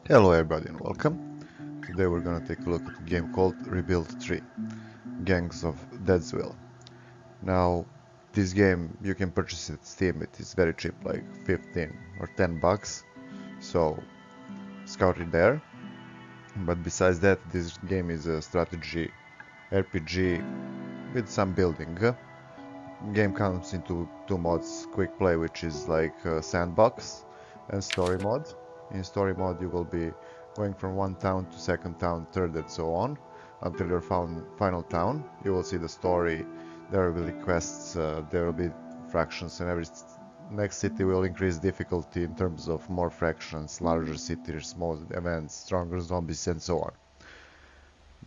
Hello everybody and welcome. Today we're gonna take a look at a game called Rebuild 3, Gangs of Deadsville. Now, this game you can purchase it at Steam, it is very cheap, like 15 or 10 bucks, so scout it there. But besides that, this game is a strategy RPG with some building. Game comes into two mods, quick play, which is like sandbox, and story mode. In story mode you will be going from one town to second town, third and so on, until your final town. You will see the story, there will be quests, there will be fractions, and every next city will increase difficulty in terms of more fractions, larger cities, more events, stronger zombies and so on.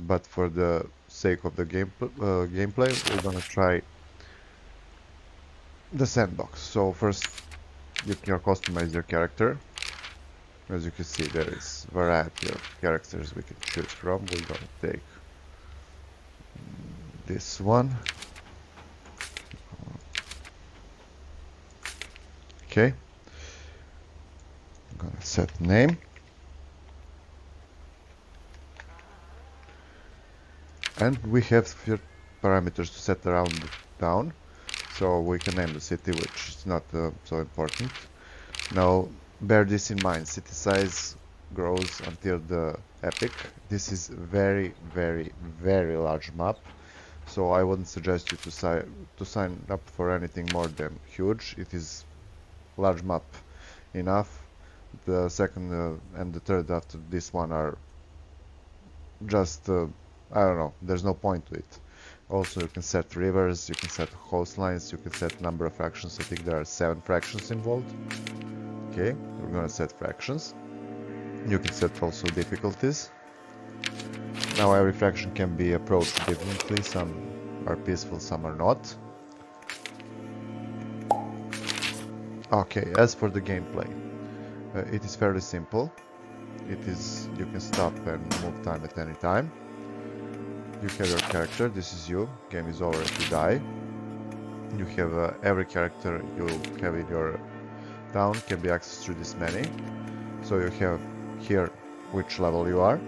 But for the sake of the gameplay, we're gonna try the sandbox. So first you can customize your character. As you can see, there is variety of characters we can choose from. We're gonna take this one. Okay. I'm gonna set name. And we have here parameters to set around the town. So we can name the city, which is not so important. Now, bear this in mind, city size grows until the epic. This is very, very, very large map, so I wouldn't suggest you to sign up for anything more than huge. It is large map enough. The second and the third after this one are just, I don't know, there's no point to it. Also, you can set rivers, you can set coastlines, you can set number of fractions. I think there are 7 fractions involved. Okay, we're gonna set fractions. You can set also difficulties. Now every fraction can be approached differently. Some are peaceful, some are not. Okay, as for the gameplay, it is fairly simple. You can stop and move time at any time. You have your character, this is you, game is over if you die. You have every character you have in your town can be accessed through this menu. So you have here which level you are.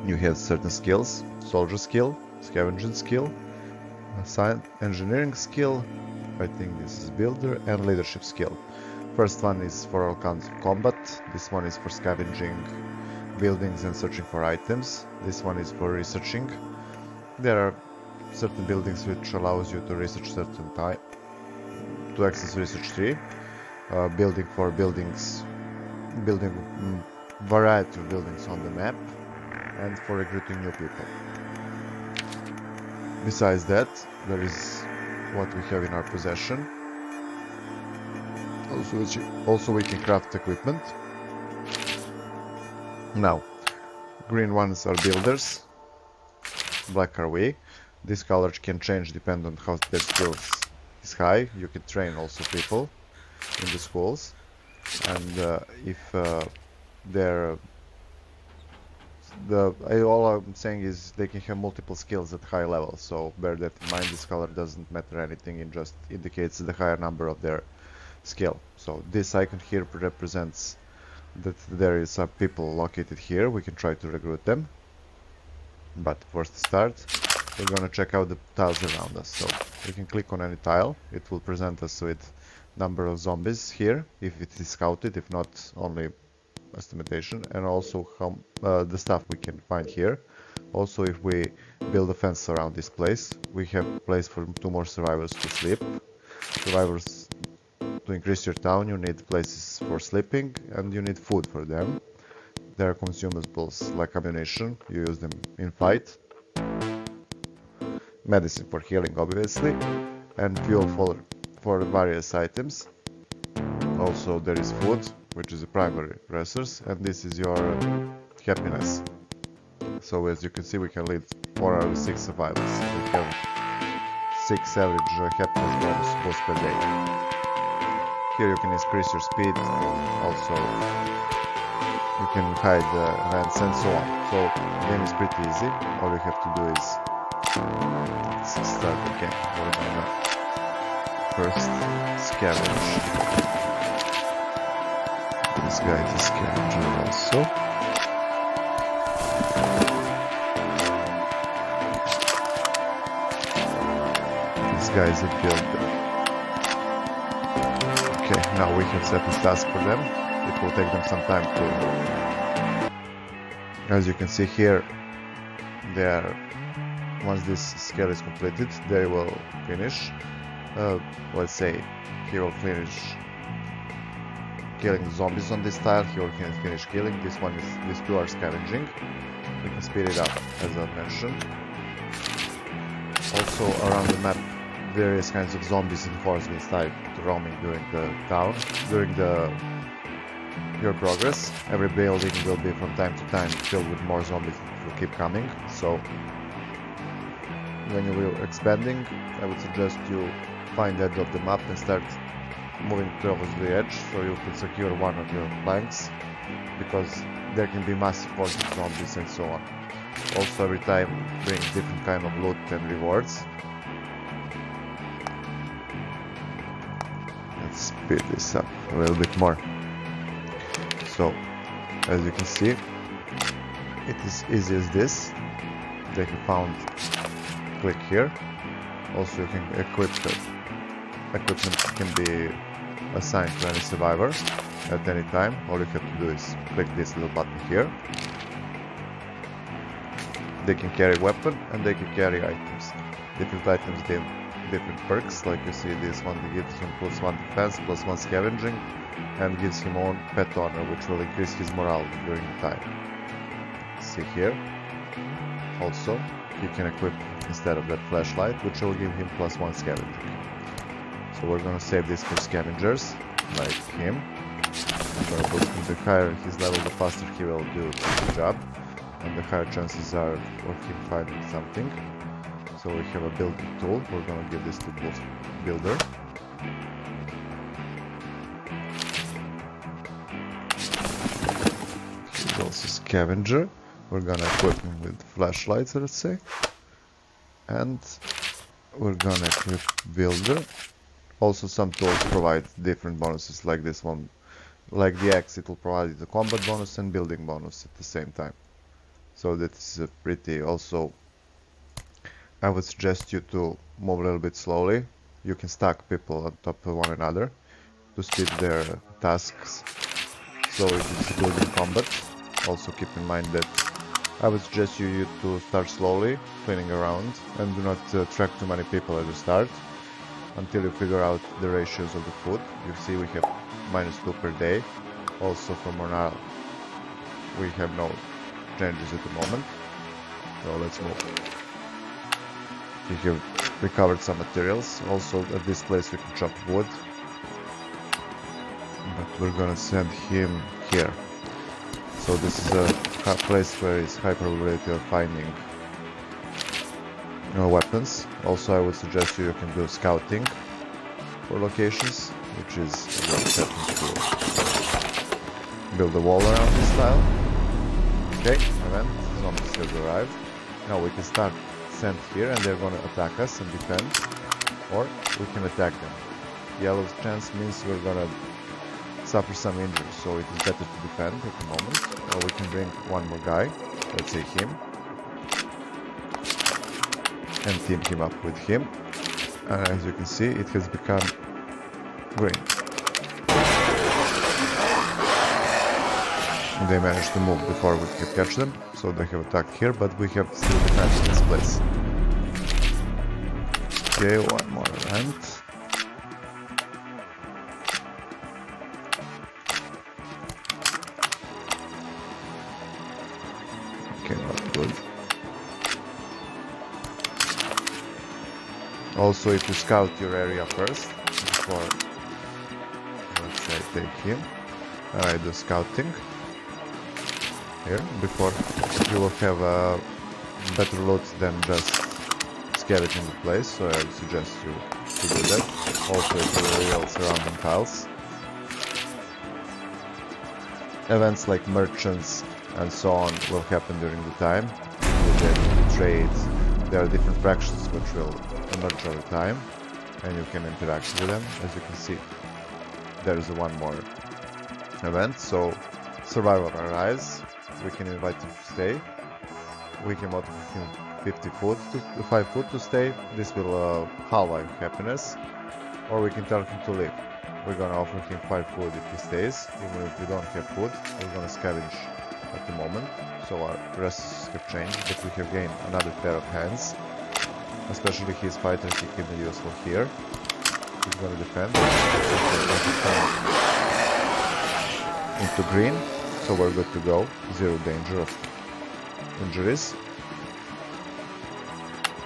You have certain skills, soldier skill, scavenging skill, engineering skill, I think this is builder, and leadership skill. First one is for all kinds of combat, this one is for scavenging buildings and searching for items, this one is for researching. There are certain buildings which allows you to research certain type, to access research tree, building for buildings, building variety of buildings on the map, and for recruiting new people. Besides that, there is what we have in our possession. Also we can craft equipment. Now, green ones are builders, black are we. This color can change depending on how their skills is high. You can train also people in the schools, and if all I'm saying is they can have multiple skills at high level, so bear that in mind. This color doesn't matter anything, it just indicates the higher number of their skill. So this icon here represents that there is some people located here. We can try to recruit them, but for the start we're gonna check out the tiles around us. So we can click on any tile, it will present us with number of zombies here if it is scouted, if not only estimation, and also how the stuff we can find here. Also, if we build a fence around this place, we have a place for 2 more survivors to sleep. Survivors, to increase your town, you need places for sleeping and you need food for them. There are consumables like ammunition, you use them in fight, medicine for healing obviously, and fuel for various items. Also there is food, which is a primary resource, and this is your happiness. So as you can see, we can lead 4 out of 6 survivors. We have 6 average happiness boosts per day. Here you can increase your speed, also you can hide events and so on. So the game is pretty easy. All you have to do is start the game. We're gonna first scavenge. this guy is a scavenger also. This guy is a builder. Okay, now we have set a task for them. It will take them some time to... As you can see here, once this scale is completed, they will finish. Let's say he will finish killing zombies on this tile, he will finish killing. These two are scavenging. We can speed it up, as I mentioned. Also around the map, various kinds of zombies and hordes will start roaming during the your progress. Every building will be from time to time filled with more zombies that will keep coming. So when you are expanding, I would suggest you find the edge of the map and start moving towards the edge so you can secure one of your flanks, because there can be massive hordes of zombies and so on. Also every time bring different kind of loot and rewards. Let's speed this up a little bit more. So, as you can see, it is easy as this. That you found, click here. Also you can equip the equipment can be assigned to any survivor at any time. All you have to do is click this little button here. They can carry weapon and they can carry items. Different items give different perks, like you see this one that gives him +1 defense, +1 scavenging, and gives him own pet honor, which will increase his morale during the time. See here. Also, he can equip instead of that flashlight, which will give him +1 scavenging. So we're gonna save this for scavengers, like him. The higher his level, the faster he will do the job, and the higher chances are of him finding something. So we have a building tool. We're gonna give this to builder. He's also scavenger. We're gonna equip him with flashlights, let's say. And we're gonna equip builder. Also some tools provide different bonuses, like this one. Like the axe, it will provide the combat bonus and building bonus at the same time. So that's pretty. Also, I would suggest you to move a little bit slowly. You can stack people on top of one another to speed their tasks. So it is building combat. Also keep in mind that I would suggest you to start slowly, cleaning around, and do not track too many people at the start until you figure out the ratios of the food. You see we have -2 per day. Also for morale, we have no changes at the moment. So let's move. We have recovered some materials. Also at this place we can chop wood. But we're gonna send him here. So this is a place where is high probability of finding weapons. Also I would suggest you can do scouting for locations, which is to build a wall around this tile. Okay, event, zombies have arrived. Now we can start send here and they're gonna attack us and defend, or we can attack them. Yellow's chance means we're gonna suffer some injuries, so it is better to defend at the moment. Or we can bring one more guy, let's say him, and team him up with him. And as you can see, it has become green. They managed to move before we could catch them, so they have attacked here, but we have still defended this place. Okay, one more event. Okay, not good. Also, if you scout your area first, before, let's say, take him, I do scouting here, before you will have a better loot than just scavenging the place, so I would suggest you to do that. Also, it will reveal surrounding tiles. Events like merchants and so on will happen during the time. You get trades. There are different fractions which will emerge over time, and you can interact with them. As you can see, there is one more event. So survivor arrives, we can invite him to stay, we can offer him 5 food to stay. This will halve our happiness, or we can tell him to leave. We're gonna offer him 5 food if he stays. Even if we don't have food, we're gonna scavenge at the moment, so our resources have changed, but we have gained another pair of hands. Especially his fighter, he can be useful here. He's gonna defend. Into green, so we're good to go. Zero danger of injuries.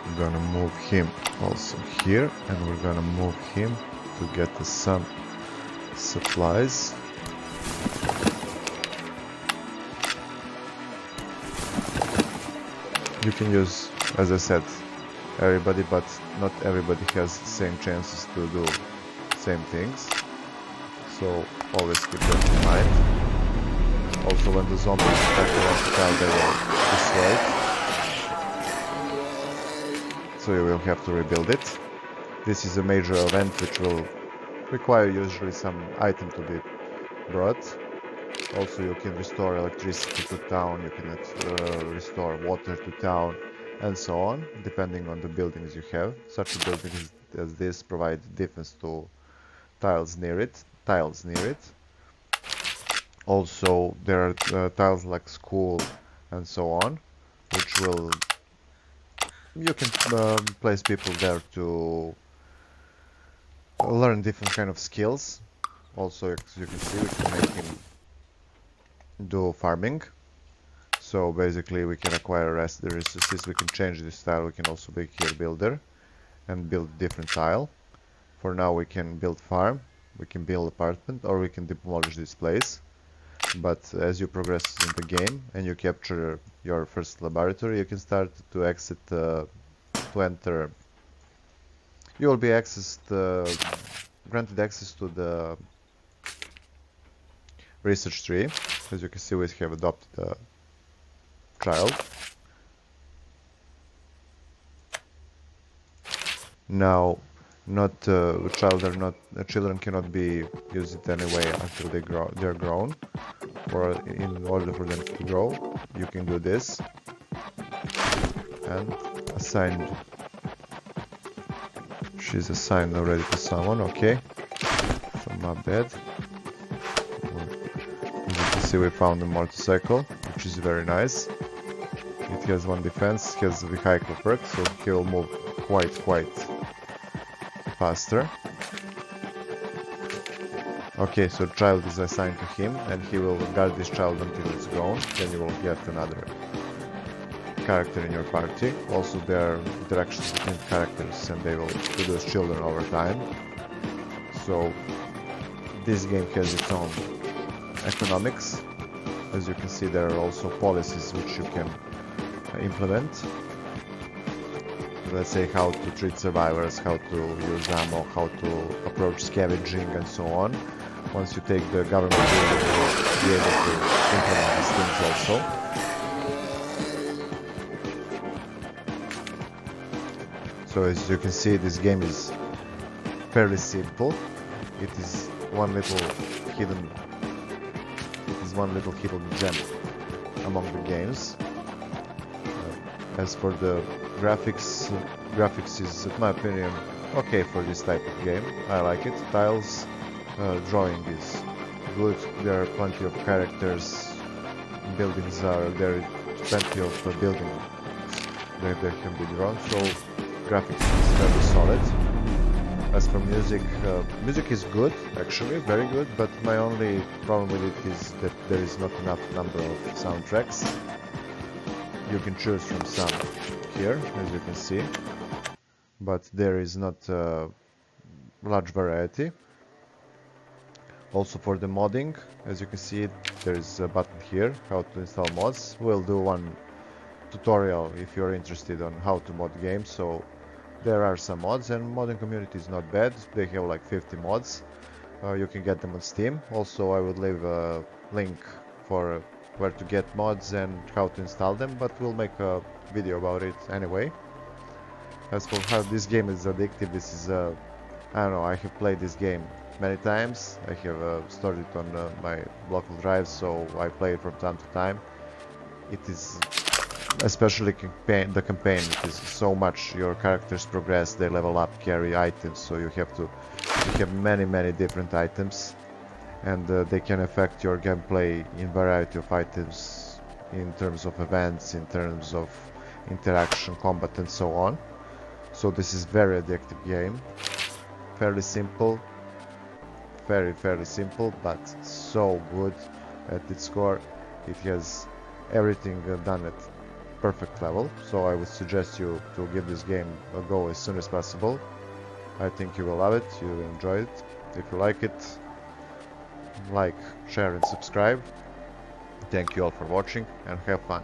We're gonna move him also here, and we're gonna move him to get some supplies. You can use, as I said, everybody, but not everybody has the same chances to do same things, so always keep that in mind. Also, when the zombies attack the tile, they will destroy it, so you will have to rebuild it. This is a major event which will require usually some item to be brought. Also, you can restore electricity to town, you can restore water to town, and so on, depending on the buildings you have. Such a building as this provides defense to tiles near it. Also, there are tiles like school and so on, which will... You can place people there to learn different kind of skills. Also, as you can see, we can make him do farming. So basically we can acquire the resources, we can change this tile, we can also be here builder and build different tile. For now we can build farm, we can build apartment, or we can demolish this place. But as you progress in the game and you capture your first laboratory, you can start to exit, to enter. You will be granted access to the research tree. As you can see, we have adopted a child. Now, children cannot be used anyway until they're grown. Or in order for them to grow, you can do this and assign. She's assigned already to someone. Okay, so not bad. As you can see, we found a motorcycle, which is very nice. It has 1 defense, has a vehicle perk, so he will move quite faster. Okay, so child is assigned to him, and he will guard this child until it's grown. Then you will get another character in your party. Also, there are interactions between characters, and they will produce children over time. So this game has its own economics. As you can see, there are also policies which you can implement. Let's say how to treat survivors, how to use ammo, how to approach scavenging, and so on. Once you take the government, you will be able to implement these things also. So as you can see, this game is fairly simple. It is one little hidden gem among the games. As for the graphics is, in my opinion, okay for this type of game. I like it. Tiles, drawing is good. There are plenty of characters. Buildings are there. Plenty of buildings that can be drawn. So graphics is very solid. As for music, music is good, actually, very good. But my only problem with it is that there is not enough number of soundtracks. You can choose from some here, as you can see, but there is not a large variety. Also for the modding, as you can see, there is a button here, how to install mods. We'll do one tutorial if you're interested on how to mod games. So there are some mods, and modding community is not bad. They have like 50 mods. You can get them on Steam. Also, I would leave a link for where to get mods and how to install them, but we'll make a video about it anyway. As for how this game is addictive, this is I don't know, I have played this game many times. I have stored it on my local drive, so I play it from time to time. It is, especially the campaign, it is so much. Your characters progress, they level up, carry items, so you have many different items, and they can affect your gameplay in variety of items, in terms of events, in terms of interaction, combat, and so on. So this is very addictive game, fairly simple, fairly simple, but so good at its core. It has everything done at perfect level, so I would suggest you to give this game a go as soon as possible. I think you will love it, you will enjoy it. If you like it, like, share and subscribe. Thank you all for watching and have fun.